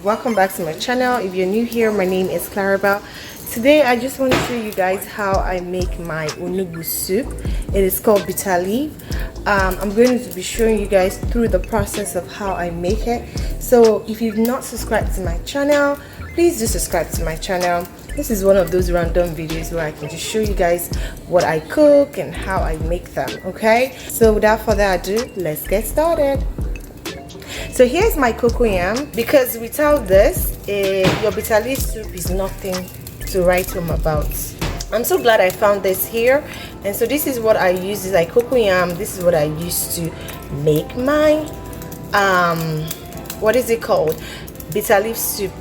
welcome back to my channel. If you're new here, my name is Clarabelle. Today I just want to show you guys how I make my onugbu soup. It is called bitter leaf. I'm going to be showing you guys through the process of how I make it. So if you've not subscribed to my channel, please do subscribe to my channel. This is one of those random videos where I can just show you guys what I cook and how I make them, okay? So without further ado, let's get started. So here's my cocoyam, because without this, your bitter leaf soup is nothing to write home about. I'm so glad I found this here. And so this is what I use. This is like cocoyam. This is what I used to make my what is it called, bitter leaf soup.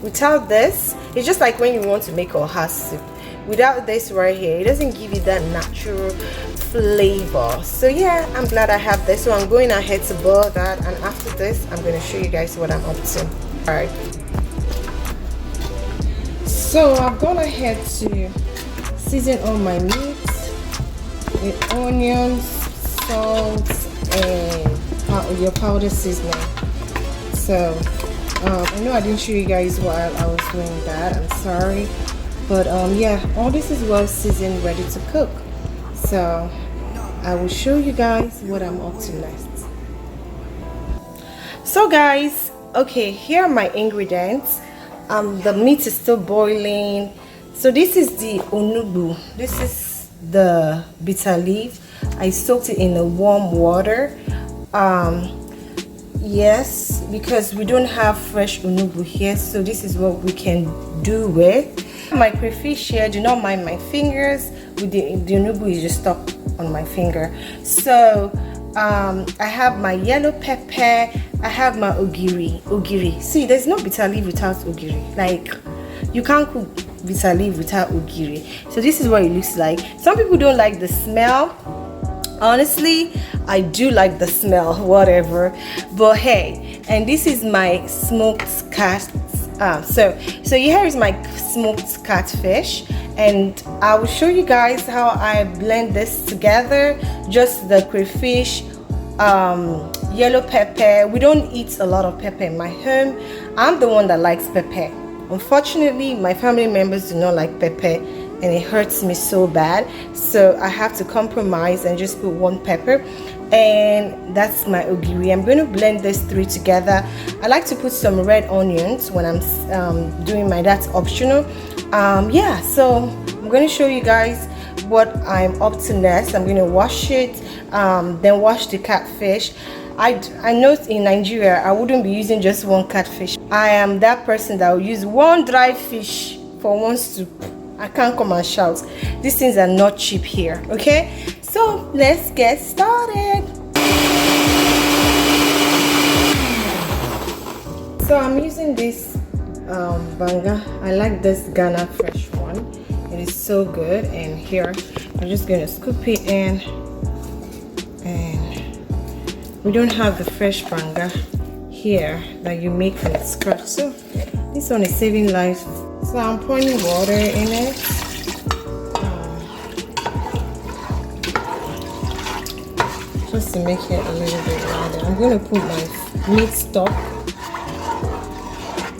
Without this, it's just like when you want to make oha soup. Without this right here, it doesn't give you that natural flavor. So yeah, I'm glad I have this. So I'm going ahead to boil that, and after this I'm going to show you guys what I'm up to. All right, so I've gone ahead to season all my meats with onions, salt, and your powder seasoning. So I know I didn't show you guys while I was doing that, I'm sorry, but yeah, all this is well seasoned, ready to cook. So I will show you guys what I'm up to next. So guys, okay, here are my ingredients. The meat is still boiling. So this is the onugbu, this is the bitter leaf. I soaked it in the warm water. Yes, because we don't have fresh onugbu here, so this is what we can do with my crayfish here. Do not mind my fingers. With the onugbu is just stuck on my finger. So I have my yellow pepper, I have my ogiri. See, there's no bitter leaf without ogiri. Like, you can't cook bitter leaf without ogiri. So this is what it looks like. Some people don't like the smell. Honestly, I do like the smell, whatever, but hey. And this is my smoked cat. So here is my smoked catfish, and I will show you guys how I blend this together. Just the crayfish, yellow pepper. We don't eat a lot of pepper in my home. I'm the one that likes pepper. Unfortunately, my family members do not like pepper, and it hurts me so bad, so I have to compromise and just put one pepper. And that's my ogiri. I'm going to blend this three together. I like to put some red onions when I'm doing my, that's optional. Yeah, so I'm going to show you guys what I'm up to next. I'm going to wash it, then wash the catfish. I know in Nigeria I wouldn't be using just one catfish. I am that person that will use one dry fish for one soup. I can't come and shout. These things are not cheap here, okay? So let's get started. So I'm using this banga. I like this Ghana fresh one. It is so good. And here I'm just going to scoop it in. And we don't have the fresh banga here that you make from scratch. So this one is saving lives. So I'm pouring water in it. Just to make it a little bit lighter. I'm going to put my meat stock,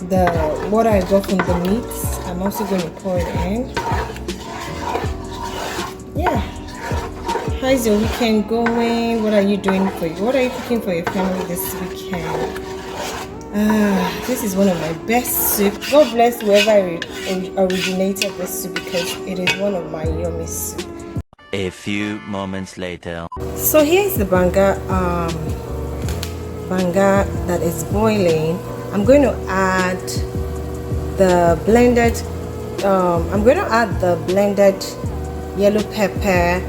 the water I got from the meats. I'm also going to pour it in. Yeah. How's your weekend going? What are you doing what are you cooking for your family this weekend? This is one of my best soup. God bless whoever originated this soup, because it is one of my yummy soup. A few moments later. So here is the banga that is boiling. I'm going to add the blended yellow pepper,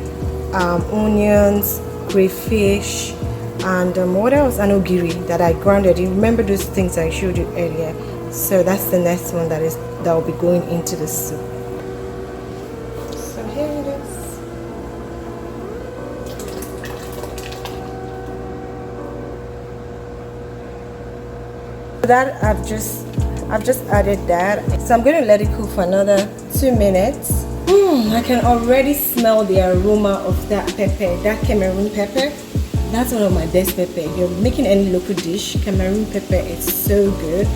onions, crayfish, and what else? An ogiri that I grounded. You remember those things I showed you earlier? So that's the next one that will be going into the soup. So here it is. That I've just added that. So I'm going to let it cook for another 2 minutes. I can already smell the aroma of that pepper, that Cameroon pepper. That's one of my best pepper. If you're making any local dish, Cameroon pepper is so good.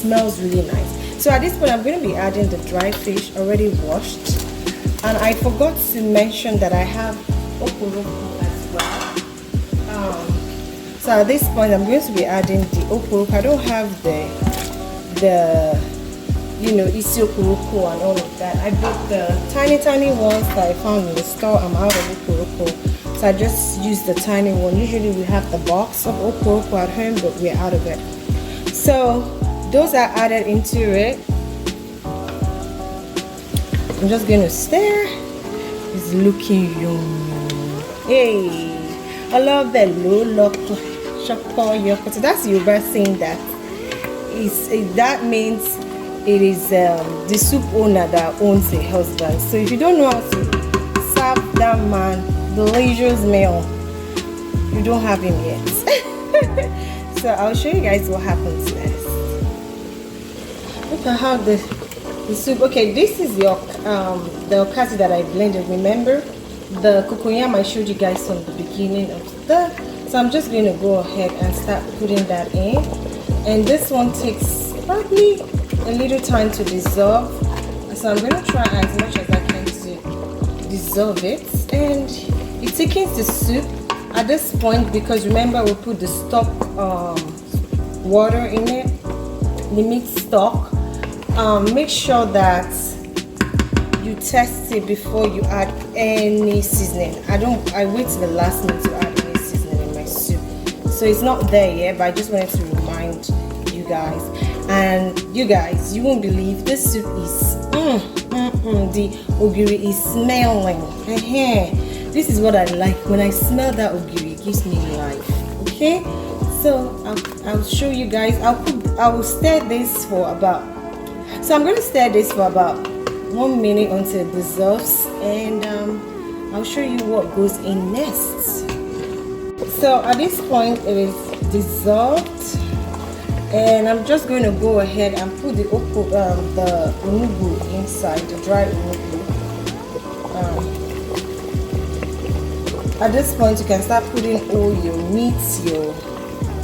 smells really nice. So at this point, I'm going to be adding the dry fish already washed. And I forgot to mention that I have oporoko as well. So at this point, I'm going to be adding the oporoko. I don't have the isi oporoko and all of that. I bought the tiny ones that I found in the store. I'm out of oporoko, so I just use the tiny one. Usually we have the box of oporoko at home, but we're out of it. So those are added into it. I'm just going to stir. It's looking yummy. Hey, I love the low lock shoko yoko. So that's Yoruba saying that. That means it is the soup owner that owns a husband. So if you don't know how to serve that man delicious meal, you don't have him yet. So I'll show you guys what happens next. Look at how the soup. Okay, this is the okasi that I blended. Remember the cocoyam I showed you guys from the beginning of the. So I'm just going to go ahead and start putting that in. And this one takes probably a little time to dissolve, so I'm going to try as much as I can to dissolve it. And it thickens the soup at this point, because remember we put the stock water in it, the meat stock. Make sure that you test it before you add any seasoning. I wait till the last minute to add any seasoning in my soup, so it's not there yet, but I just wanted to remind you guys. And you guys, you won't believe this soup is the ogiri is smelling. This is what I like. When I smell that ogiri, it gives me life. Okay, so I'll show you guys. I will stir this for about, so I'm going to stir this for about 1 minute until it dissolves, and I'll show you what goes in next. So at this point it is dissolved, and I'm just going to go ahead and put the onubu inside, the dry onubu. At this point, you can start putting all your meats, your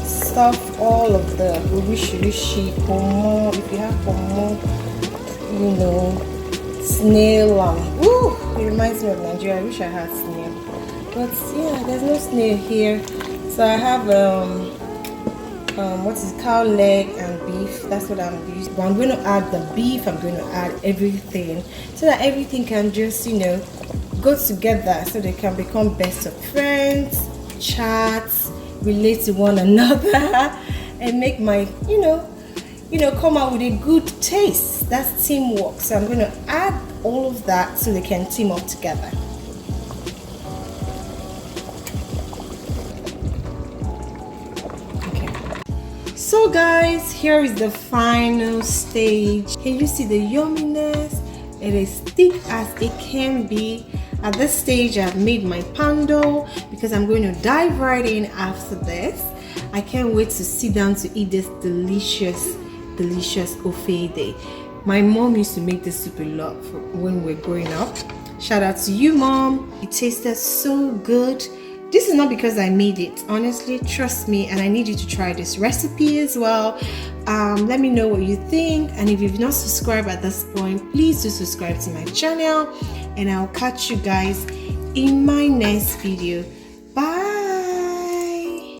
stuff, all of the rishi, pomo, if you have pomo, snail. It reminds me of Nigeria. I wish I had snail, but yeah, there's no snail here. So I have what is cow leg and beef. That's what I'm using. But I'm going to add the beef. I'm going to add everything so that everything can just go together, so they can become best of friends, chat, relate to one another, and make my come out with a good taste. That's teamwork. So I'm going to add all of that so they can team up together. So guys, here is the final stage. Can you see the yumminess? It is thick as it can be. At this stage, I've made my pando because I'm going to dive right in after this. I can't wait to sit down to eat this delicious OFE day. My mom used to make this soup a lot when we were growing up. Shout out to you, Mom. It tasted so good. This is not because I made it, honestly, trust me, and I need you to try this recipe as well. Let me know what you think, and if you've not subscribed at this point, please do subscribe to my channel, and I'll catch you guys in my next video. Bye.